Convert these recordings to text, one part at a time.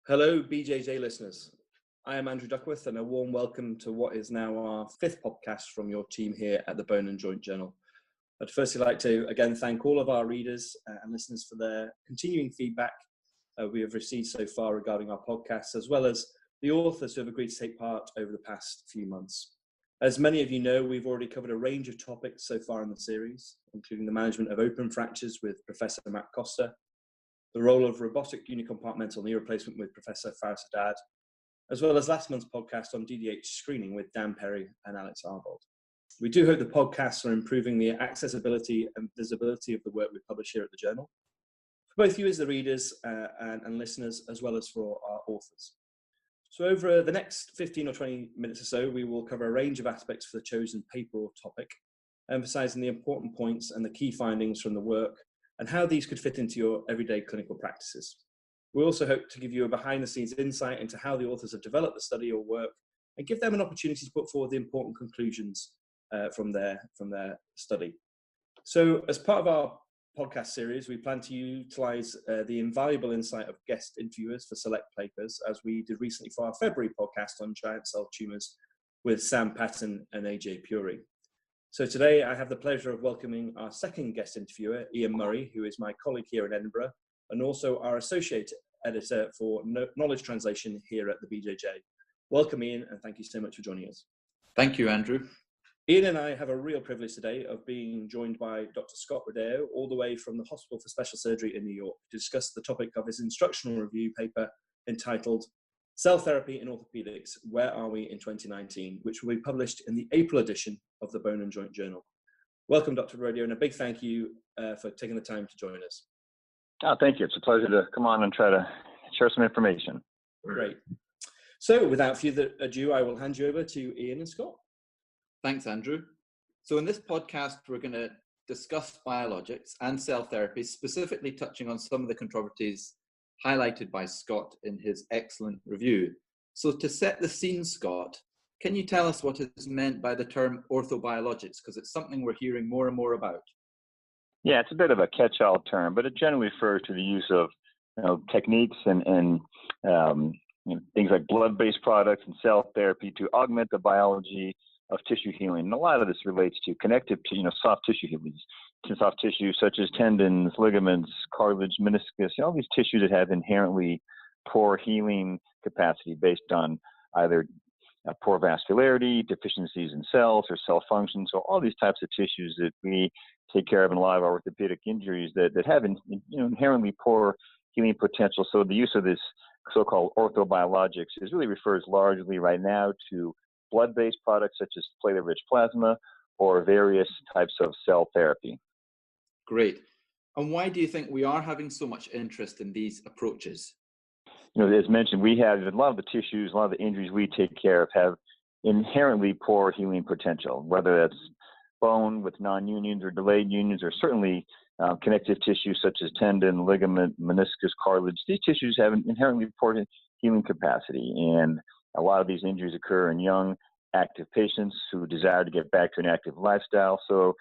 Hello, BJJ listeners. I am Andrew Duckworth, and a warm welcome to what is now our fifth podcast from your team here at the Bone and Joint Journal. I'd firstly like to again thank all of our readers and listeners for their continuing feedback we have received so far regarding our podcasts, as well as the authors who have agreed to take part over the past few months. As many of you know, we've already covered a range of topics so far in the series, including the management of open fractures with Professor Matt Costa, the role of robotic unicompartmental knee replacement with Professor Faris Haddad, as well as last month's podcast on DDH screening with Dan Perry and Alex Arbold. We do hope the podcasts are improving the accessibility and visibility of the work we publish here at the journal, for both you as the readers and listeners, as well as for our authors. So over the next 15 or 20 minutes or so, we will cover a range of aspects for the chosen paper or topic, emphasizing the important points and the key findings from the work and how these could fit into your everyday clinical practices. We also hope to give you a behind-the-scenes insight into how the authors have developed the study or work and give them an opportunity to put forward the important conclusions from their study. So as part of our podcast series, we plan to utilize the invaluable insight of guest interviewers for select papers, as we did recently for our February podcast on giant cell tumours with Sam Patton and AJ Puri. So today I have the pleasure of welcoming our second guest interviewer, Iain Murray, who is my colleague here in Edinburgh, and also our associate editor for knowledge translation here at the BJJ. Welcome, Iain, and thank you so much for joining us. Thank you, Andrew. Iain and I have a real privilege today of being joined by Dr Scott Rodeo, all the way from the Hospital for Special Surgery in New York, to discuss the topic of his instructional review paper entitled Cell Therapy in Orthopaedics, Where Are We in 2019, which will be published in the April edition of the Bone and Joint Journal. Welcome, Dr. Rodeo, and a big thank you for taking the time to join us. Oh, thank you. It's a pleasure to come on and try to share some information. Great. So without further ado, I will hand you over to Iain and Scott. Thanks, Andrew. So in this podcast, we're going to discuss biologics and cell therapy, specifically touching on some of the controversies highlighted by Scott in his excellent review. So to set the scene, Scott, can you tell us what is meant by the term orthobiologics? Because it's something we're hearing more and more about. Yeah, it's a bit of a catch-all term, but it generally refers to the use of techniques and things like blood-based products and cell therapy to augment the biology of tissue healing. And a lot of this relates to connective, soft tissue healing, soft tissue such as tendons, ligaments, cartilage, meniscus, all these tissues that have inherently poor healing capacity based on either poor vascularity, deficiencies in cells, or cell function. So all these types of tissues that we take care of in a lot of our orthopedic injuries that have inherently poor healing potential. So the use of this so-called orthobiologics really refers largely right now to blood-based products such as platelet-rich plasma or various types of cell therapy. Great. And why do you think we are having so much interest in these approaches? As mentioned, we have a lot of the tissues, a lot of the injuries we take care of have inherently poor healing potential, whether that's bone with non-unions or delayed unions, or certainly connective tissue such as tendon, ligament, meniscus, cartilage. These tissues have an inherently poor healing capacity, and a lot of these injuries occur in young, active patients who desire to get back to an active lifestyle. So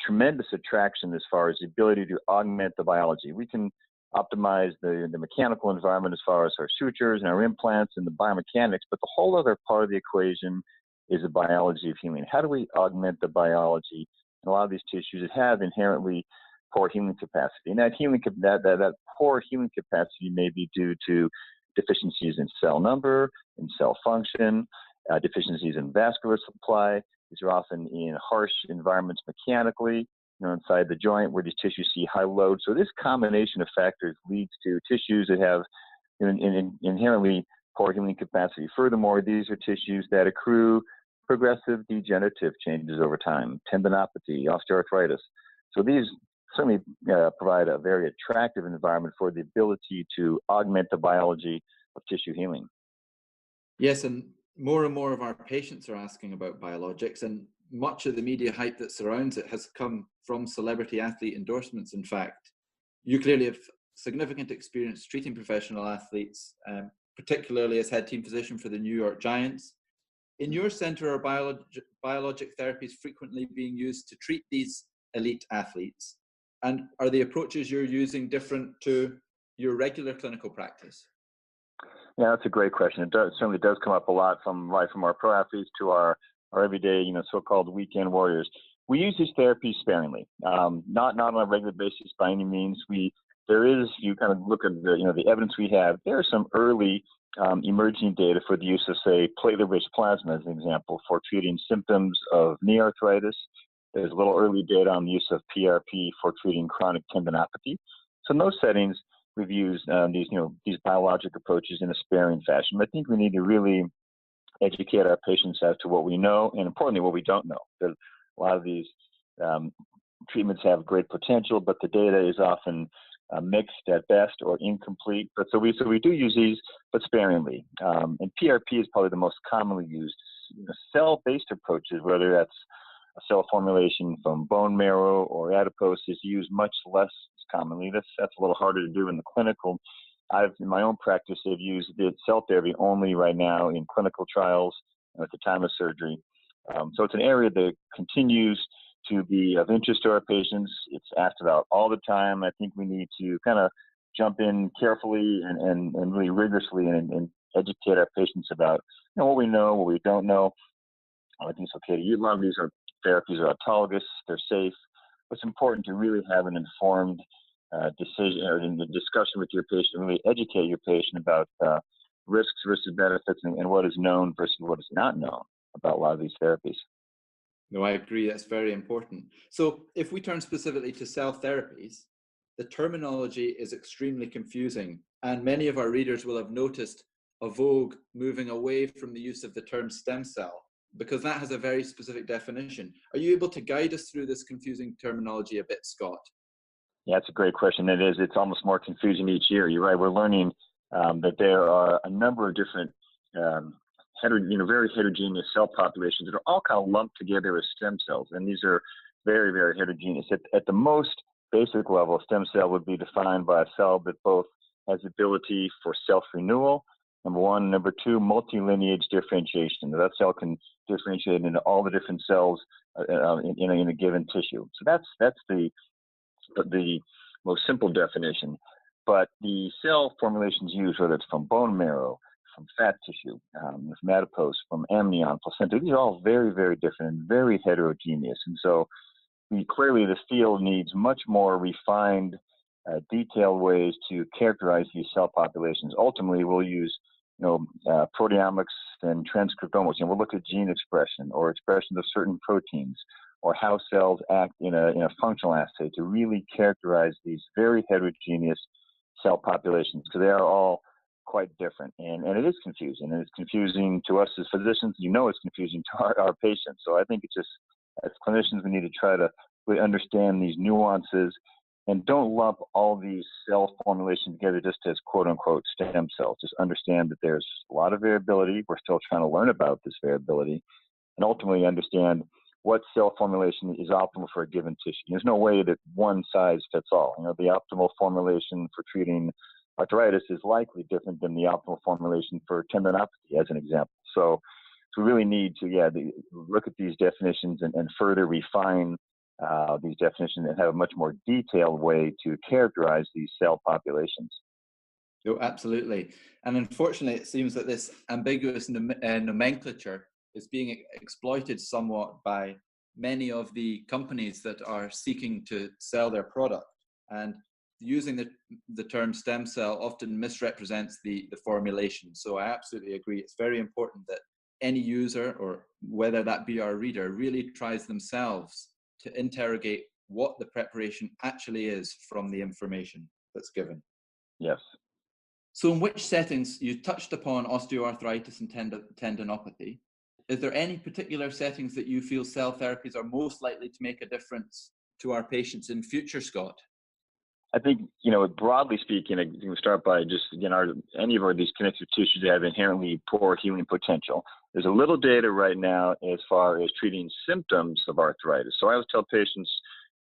tremendous attraction as far as the ability to augment the biology. We can optimize the mechanical environment as far as our sutures and our implants and the biomechanics, but the whole other part of the equation is the biology of healing. How do we augment the biology in a lot of these tissues that have inherently poor healing capacity? And that poor healing capacity may be due to deficiencies in cell number, in cell function, deficiencies in vascular supply. These are often in harsh environments mechanically, inside the joint where these tissues see high load. So this combination of factors leads to tissues that have inherently poor healing capacity. Furthermore, these are tissues that accrue progressive degenerative changes over time, tendinopathy, osteoarthritis. So these certainly provide a very attractive environment for the ability to augment the biology of tissue healing. Yes, and more of our patients are asking about biologics, and much of the media hype that surrounds it has come from celebrity athlete endorsements. In fact, you clearly have significant experience treating professional athletes, particularly as head team physician for the New York Giants. In your center, are biologic therapies frequently being used to treat these elite athletes? And are the approaches you're using different to your regular clinical practice? Yeah, that's a great question. Certainly does come up a lot from our pro athletes to our everyday, so-called weekend warriors. We use these therapies sparingly, not on a regular basis by any means. You kind of look at the evidence we have. There are some early emerging data for the use of, say, platelet-rich plasma, as an example, for treating symptoms of knee arthritis. There's a little early data on the use of PRP for treating chronic tendinopathy. So in those settings, we've used these biologic approaches in a sparing fashion. But I think we need to really educate our patients as to what we know and, importantly, what we don't know. Because a lot of these treatments have great potential, but the data is often mixed at best or incomplete. But so we do use these, but sparingly. And PRP is probably the most commonly used. Cell-based approaches, whether that's a cell formulation from bone marrow or adipose, is used much less commonly. That's a little harder to do in the clinical. In my own practice, I've used cell therapy only right now in clinical trials at the time of surgery. So it's an area that continues to be of interest to our patients. It's asked about all the time. I think we need to kind of jump in carefully and really rigorously and educate our patients about what we know, what we don't know. I think it's okay to use. A lot of these therapies are autologous. They're safe. It's important to really have an informed decision or in the discussion with your patient, really educate your patient about risks versus benefits and what is known versus what is not known about a lot of these therapies. No, I agree. That's very important. So if we turn specifically to cell therapies, the terminology is extremely confusing. And many of our readers will have noticed a vogue moving away from the use of the term stem cell, because that has a very specific definition. Are you able to guide us through this confusing terminology a bit, Scott? Yeah, that's a great question. It is. It's almost more confusing each year. You're right. We're learning that there are a number of different very heterogeneous cell populations that are all kind of lumped together as stem cells. And these are very, very heterogeneous. At the most basic level, a stem cell would be defined by a cell that both has the ability for self-renewal, number one. Number two, multi-lineage differentiation. That cell can differentiate into all the different cells in a given tissue. So that's the most simple definition. But the cell formulations used, whether it's from bone marrow, from fat tissue, from adipose, from amnion, placenta, these are all very, very different and very heterogeneous. And so clearly the field needs much more refined, detailed ways to characterize these cell populations. Ultimately, we'll use proteomics and transcriptomics, and we'll look at gene expression or expression of certain proteins or how cells act in a functional assay to really characterize these very heterogeneous cell populations, because they are all quite different. And it is confusing. And it's confusing to us as physicians. It's confusing to our patients. So I think it's just, as clinicians, we need to try to really understand these nuances and don't lump all these cell formulations together just as quote-unquote stem cells. Just understand that there's a lot of variability. We're still trying to learn about this variability and ultimately understand what cell formulation is optimal for a given tissue. There's no way that one size fits all. The optimal formulation for treating arthritis is likely different than the optimal formulation for tendinopathy, as an example. So we really need to, look at these definitions and further refine these definitions and have a much more detailed way to characterize these cell populations. Oh, absolutely. And unfortunately, it seems that this ambiguous nomenclature is being exploited somewhat by many of the companies that are seeking to sell their product. And using the term stem cell often misrepresents the formulation. So I absolutely agree. It's very important that any user, or whether that be our reader, really tries themselves to interrogate what the preparation actually is from the information that's given. Yes. So in which settings, you touched upon osteoarthritis and tendinopathy. Is there any particular settings that you feel cell therapies are most likely to make a difference to our patients in future, Scott? I think, broadly speaking, you can start by just, any of these connective tissues that have inherently poor healing potential. There's a little data right now as far as treating symptoms of arthritis. So I always tell patients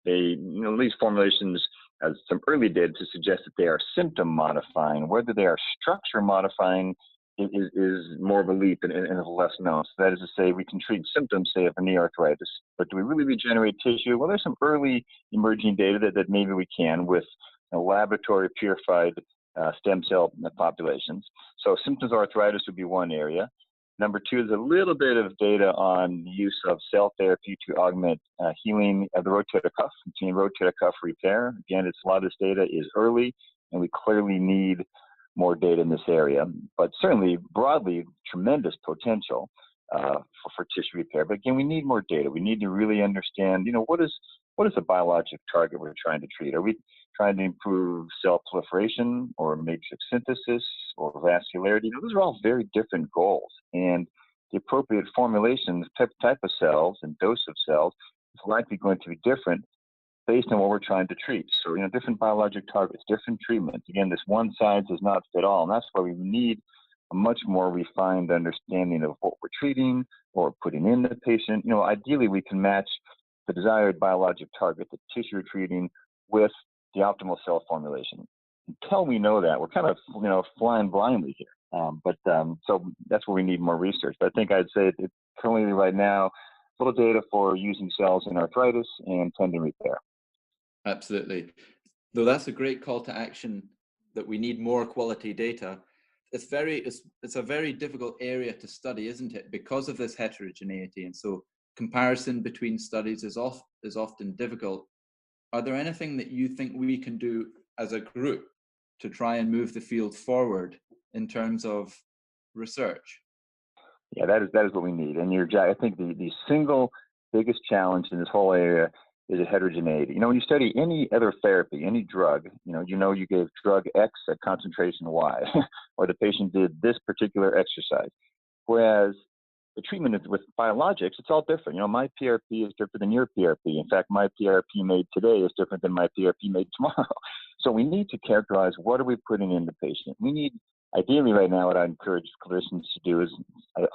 these formulations have some early data to suggest that they are symptom modifying. Whether they are structure modifying is more of a leap and is less known. So that is to say, we can treat symptoms, say, of knee arthritis, but do we really regenerate tissue? Well, there's some early emerging data that maybe we can with laboratory purified stem cell populations. So symptoms of arthritis would be one area. Number two is a little bit of data on the use of cell therapy to augment healing of the rotator cuff, continuing rotator cuff repair. Again, a lot of this data is early, and we clearly need more data in this area. But certainly, broadly, tremendous potential for tissue repair. But again, we need more data. We need to really understand, what is the biologic target we're trying to treat? Are we trying to improve cell proliferation or matrix synthesis or vascularity? Those are all very different goals. And the appropriate formulations, type of cells and dose of cells is likely going to be different based on what we're trying to treat. So, different biologic targets, different treatments. Again, this one size does not fit all. And that's why we need a much more refined understanding of what we're treating or putting in the patient. Ideally, we can match the desired biologic target, the tissue we're treating, with the optimal cell formulation. Until we know that, we're kind of, flying blindly here. So that's where we need more research. But I think I'd say it's currently right now, little data for using cells in arthritis and tendon repair. Absolutely. Though that's a great call to action, that we need more quality data. It's a very difficult area to study, isn't it? Because of this heterogeneity. And so comparison between studies is often difficult. Are there anything that you think we can do as a group to try and move the field forward in terms of research? Yeah, that is what we need. And I think the single biggest challenge in this whole area is a heterogeneity. When you study any other therapy, any drug, you gave drug X at concentration Y, or the patient did this particular exercise. Whereas the treatment with biologics, it's all different. My PRP is different than your PRP. In fact, my PRP made today is different than my PRP made tomorrow. So we need to characterize what are we putting in the patient. We need, ideally right now, what I encourage clinicians to do is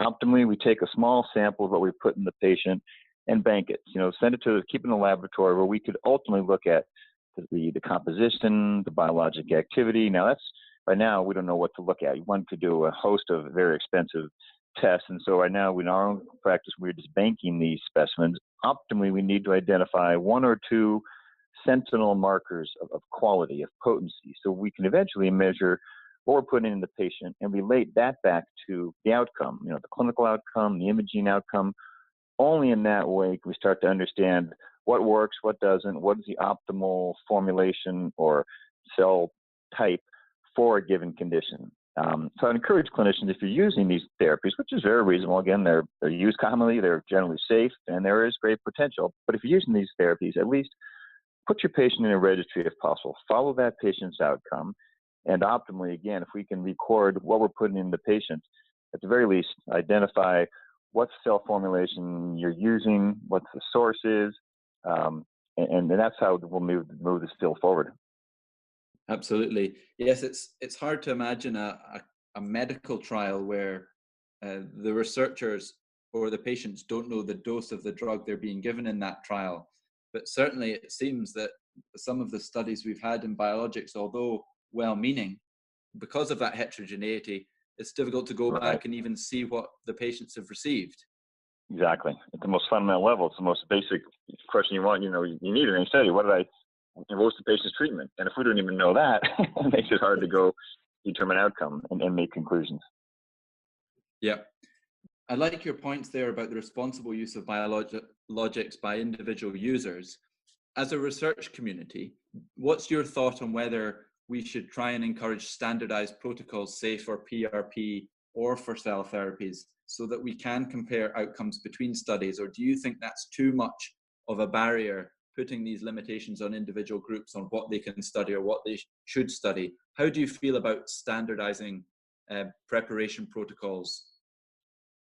optimally we take a small sample of what we put in the patient and bank it. Send it keep it in the laboratory where we could ultimately look at the composition, the biologic activity. Now right now we don't know what to look at. One could do a host of very expensive tests, and so right now in our own practice we're just banking these specimens. Optimally, we need to identify one or two sentinel markers of quality, of potency, so we can eventually measure what we're putting in the patient and relate that back to the outcome, the clinical outcome, the imaging outcome. Only in that way can we start to understand what works, what doesn't, what is the optimal formulation or cell type for a given condition. So I encourage clinicians, if you're using these therapies, which is very reasonable, again, they're used commonly, they're generally safe, and there is great potential. But if you're using these therapies, at least put your patient in a registry if possible. Follow that patient's outcome. And optimally, again, if we can record what we're putting in the patient, at the very least, identify what cell formulation you're using, what the source is, and that's how we'll move this field forward. Absolutely. Yes, it's hard to imagine a medical trial where the researchers or the patients don't know the dose of the drug they're being given in that trial. But certainly it seems that some of the studies we've had in biologics, although well-meaning, because of that heterogeneity, it's difficult to go back and even see what the patients have received. Exactly. At the most fundamental level, it's the most basic question you want. You need in any study. What was the patient's treatment? And if we don't even know that, it makes it hard to go determine outcome and make conclusions. Yeah. I like your points there about the responsible use of biologics by individual users. As a research community, what's your thought on whether we should try and encourage standardized protocols, say for PRP or for cell therapies, so that we can compare outcomes between studies? Or do you think that's too much of a barrier, putting these limitations on individual groups on what they can study or what they should study? How do you feel about standardizing preparation protocols?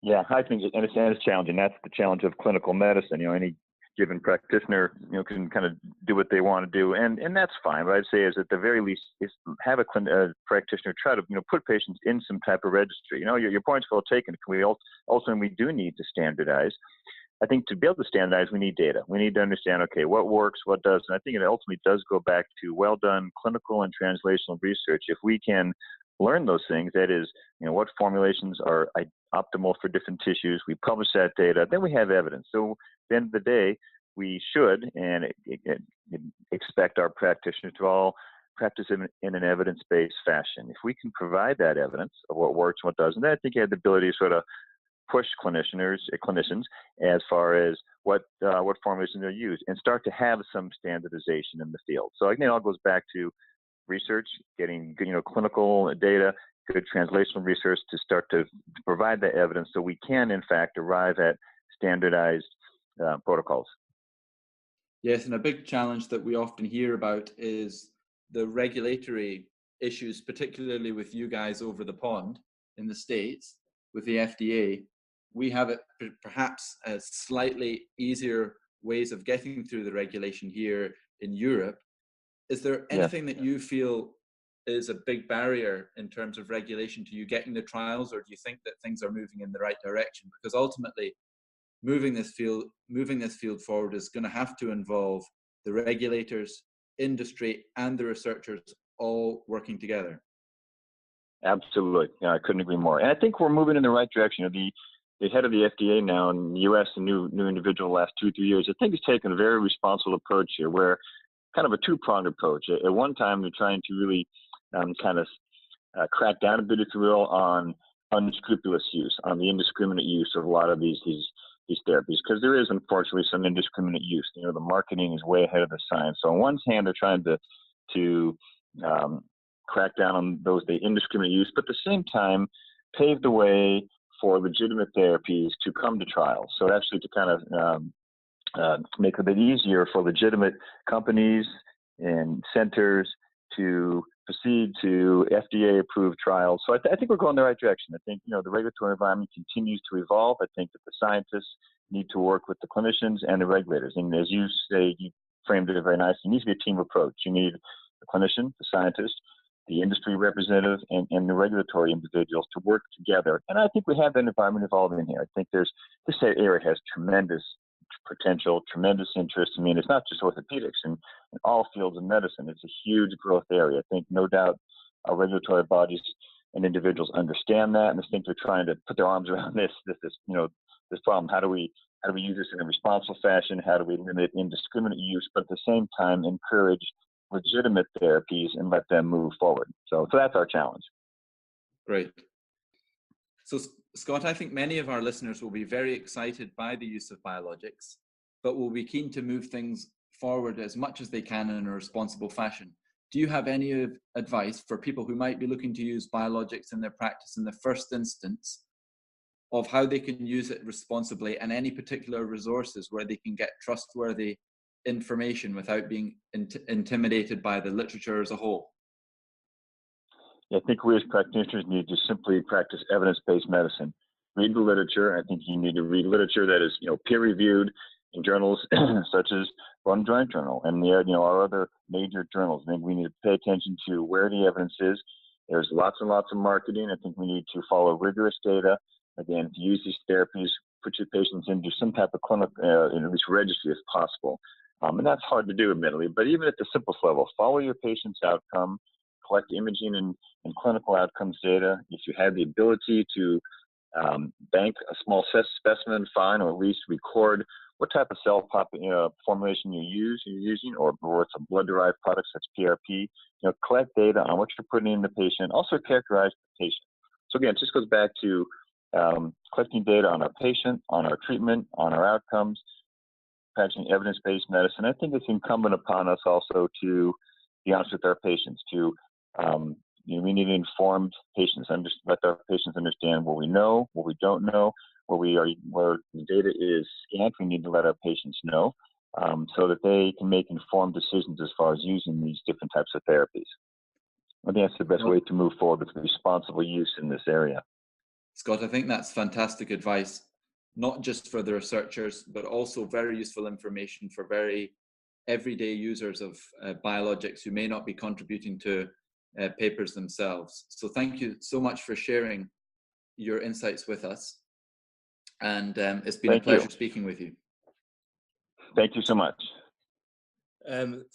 Yeah, I think it's challenging. That's the challenge of clinical medicine. Any given practitioner, can kind of do what they want to do, and that's fine. What I'd say is, at the very least, is have a practitioner try to put patients in some type of registry. Your point's well taken. We do need to standardize. I think to be able to standardize, we need data. We need to understand, okay, what works, what doesn't. I think it ultimately does go back to well done clinical and translational research. If we can learn those things, that is, what formulations are optimal for different tissues, we publish that data, then we have evidence. So at the end of the day, we should and expect our practitioners to all practice in an evidence-based fashion. If we can provide that evidence of what works and what doesn't, then I think you have the ability to sort of push clinicians as far as what formulations they use and start to have some standardization in the field. So again, it all goes back to research, getting good, clinical data, good translational research to start to provide that evidence so we can, in fact, arrive at standardized protocols. Yes, and a big challenge that we often hear about is the regulatory issues, particularly with you guys over the pond in the States with the FDA. We have it perhaps slightly easier ways of getting through the regulation here in Europe. Is there anything that you feel is a big barrier in terms of regulation to you getting the trials, or do you think that things are moving in the right direction? Because ultimately, moving this field forward is going to have to involve the regulators, industry, and the researchers all working together. Absolutely. Yeah, I couldn't agree more. And I think we're moving in the right direction. The head of the FDA now in the U.S., a new individual the last 2-3 years, I think has taken a very responsible approach here, where kind of a two-pronged approach. At one time, they're trying to really crack down a bit, if you will, on unscrupulous use, on the indiscriminate use of a lot of these therapies, because there is unfortunately some indiscriminate use. The marketing is way ahead of the science. So on one hand, they're trying to crack down on the indiscriminate use, but at the same time, pave the way for legitimate therapies to come to trial. So actually to kind of make it a bit easier for legitimate companies and centers to proceed to FDA-approved trials. So I think we're going in the right direction. I think, the regulatory environment continues to evolve. I think that the scientists need to work with the clinicians and the regulators. And as you say, you framed it very nicely, it needs to be a team approach. You need the clinician, the scientist, the industry representative, and the regulatory individuals to work together. And I think we have that environment evolving here. I think this area has tremendous potential, tremendous interest. I mean, it's not just orthopedics and in all fields of medicine. It's a huge growth area. I think no doubt our regulatory bodies and individuals understand that, and I think they're trying to put their arms around this problem. How do we use this in a responsible fashion? How do we limit indiscriminate use, but at the same time encourage legitimate therapies and let them move forward? So that's our challenge. Great. So Scott, I think many of our listeners will be very excited by the use of biologics, but will be keen to move things forward as much as they can in a responsible fashion. Do you have any advice for people who might be looking to use biologics in their practice in the first instance, of how they can use it responsibly, and any particular resources where they can get trustworthy information without being intimidated by the literature as a whole? I think we as practitioners need to simply practice evidence-based medicine. Read the literature. I think you need to read literature that is, peer-reviewed in journals such as Bone Joint Journal and our other major journals. I think we need to pay attention to where the evidence is. There's lots and lots of marketing. I think we need to follow rigorous data. Again, to use these therapies, put your patients into some type of clinical, at least registry if possible. And that's hard to do, admittedly. But even at the simplest level, follow your patient's outcome, collect imaging and clinical outcomes data. If you have the ability to bank a small specimen, fine, or at least record what type of cell formulation you're using, or it's a blood-derived product such as PRP. Collect data on what you're putting in the patient. Also characterize the patient. So again, it just goes back to collecting data on our patient, on our treatment, on our outcomes, practicing evidence-based medicine. I think it's incumbent upon us also to be honest with our patients. We need informed patients. Let our patients understand what we know, what we don't know, where the data is scant. We need to let our patients know so that they can make informed decisions as far as using these different types of therapies. I think that's the best way to move forward with responsible use in this area. Scott, I think that's fantastic advice, not just for the researchers, but also very useful information for very everyday users of biologics who may not be contributing to papers themselves. So thank you so much for sharing your insights with us. And it's been a pleasure speaking with you. Thank you so much.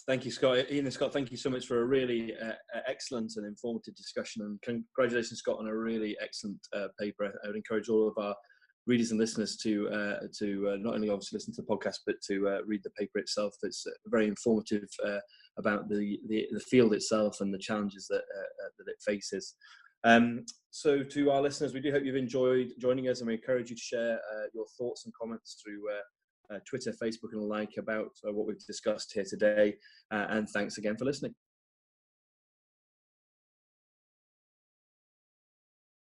Thank you, Scott. Ian and Scott, thank you so much for a really excellent and informative discussion. And congratulations, Scott, on a really excellent paper. I would encourage all of our readers and listeners to not only obviously listen to the podcast, but to read the paper itself. It's a very informative about the field itself and the challenges that it faces. So to our listeners, we do hope you've enjoyed joining us, and we encourage you to share your thoughts and comments through Twitter, Facebook and the like about what we've discussed here today. And thanks again for listening.